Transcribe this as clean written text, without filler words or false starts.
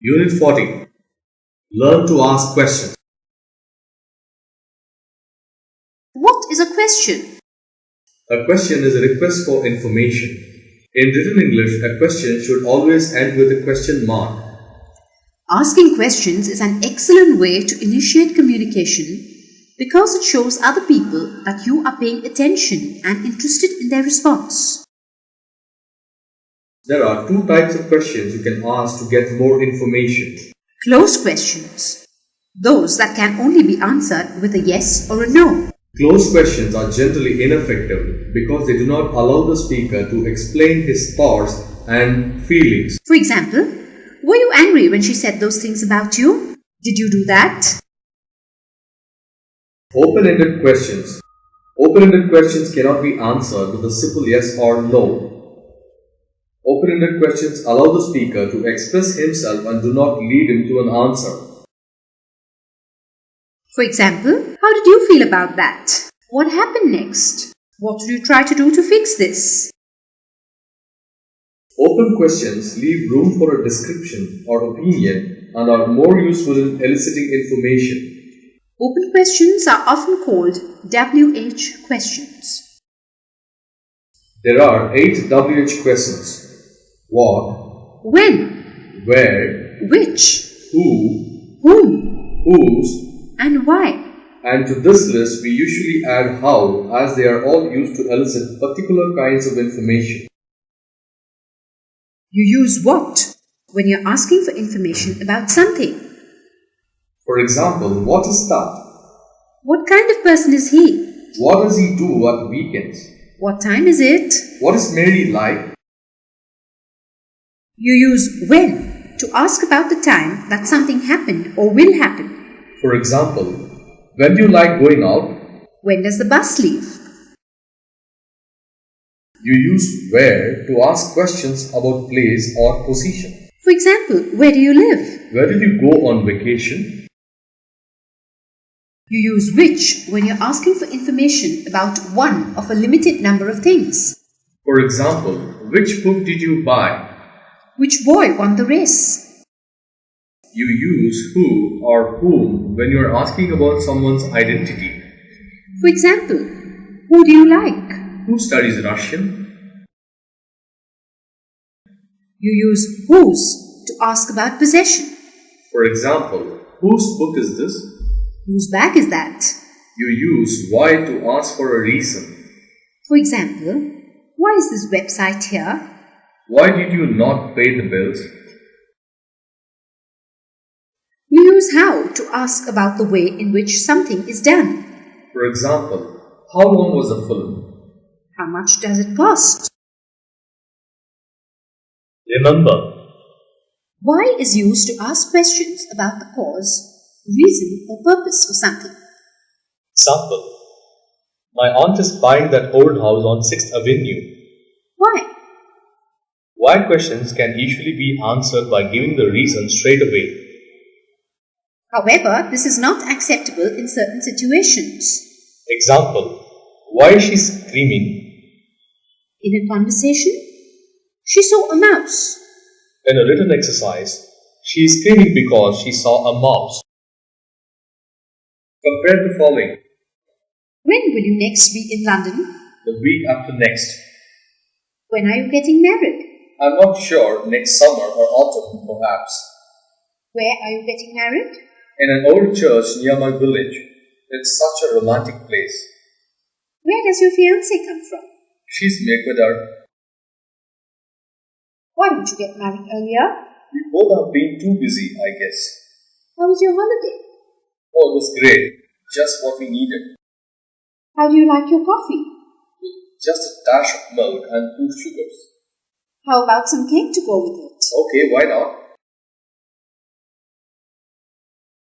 Unit 40. Learn to ask questions. What is a question? A question is a request for information. In written English, a question should always end with a question mark. Asking questions is an excellent way to initiate communication because it shows other people that you are paying attention and interested in their response. There are two types of questions you can ask to get more information. Closed questions. Those that can only be answered with a yes or a no. Closed questions are generally ineffective because they do not allow the speaker to explain his thoughts and feelings. For example, were you angry when she said those things about you? Did you do that? Open-ended questions. Open-ended questions cannot be answered with a simple yes or no. Open-ended questions allow the speaker to express himself and do not lead him to an answer. For example, how did you feel about that? What happened next? What did you try to do to fix this? Open questions leave room for a description or opinion and are more useful in eliciting information. Open questions are often called WH questions. There are 8 WH questions. What, When, where, which, who, whom, whose, and why. and to this list we usually add how, as they are all used to elicit particular kinds of information. You use what when you're asking for information about something. For example, what is that? What kind of person is he? What does he do at weekends? What time is it? What is Mary like? You use when to ask about the time that something happened or will happen. For example, when do you like going out? When does the bus leave? You use where to ask questions about place or position. For example, where do you live? Where did you go on vacation? You use which when you're asking for information about one of a limited number of things. For example, which book did you buy? Which boy won the race? You use who or whom when you are asking about someone's identity. For example, who do you like? Who studies Russian? You use whose to ask about possession. For example, whose book is this? Whose bag is that? You use why to ask for a reason. For example, why is this website here? Why did you not pay the bills? You use how to ask about the way in which something is done. For example, how long was the film? How much does it cost? Remember, Why is used to ask questions about the cause, reason or purpose for something. example, my aunt is buying that old house on 6th Avenue. Why? Why questions can usually be answered by giving the reason straight away. However, this is not acceptable in certain situations. Example, why is she screaming? In a conversation, she saw a mouse. In a written exercise, she is screaming because she saw a mouse. Compare the following. When will you next be in London? The week after next. When are you getting married? I'm not sure, next summer or autumn perhaps. Where are you getting married? In an old church near my village. It's such a romantic place. Where does your fiancé come from? She's in Ecuador. Why didn't you get married earlier? We both have been too busy, I guess. How was your holiday? Oh, it was great. Just what we needed. How do you like your coffee? Just a dash of milk and 2 sugars. How about some cake to go with it? Okay, why not?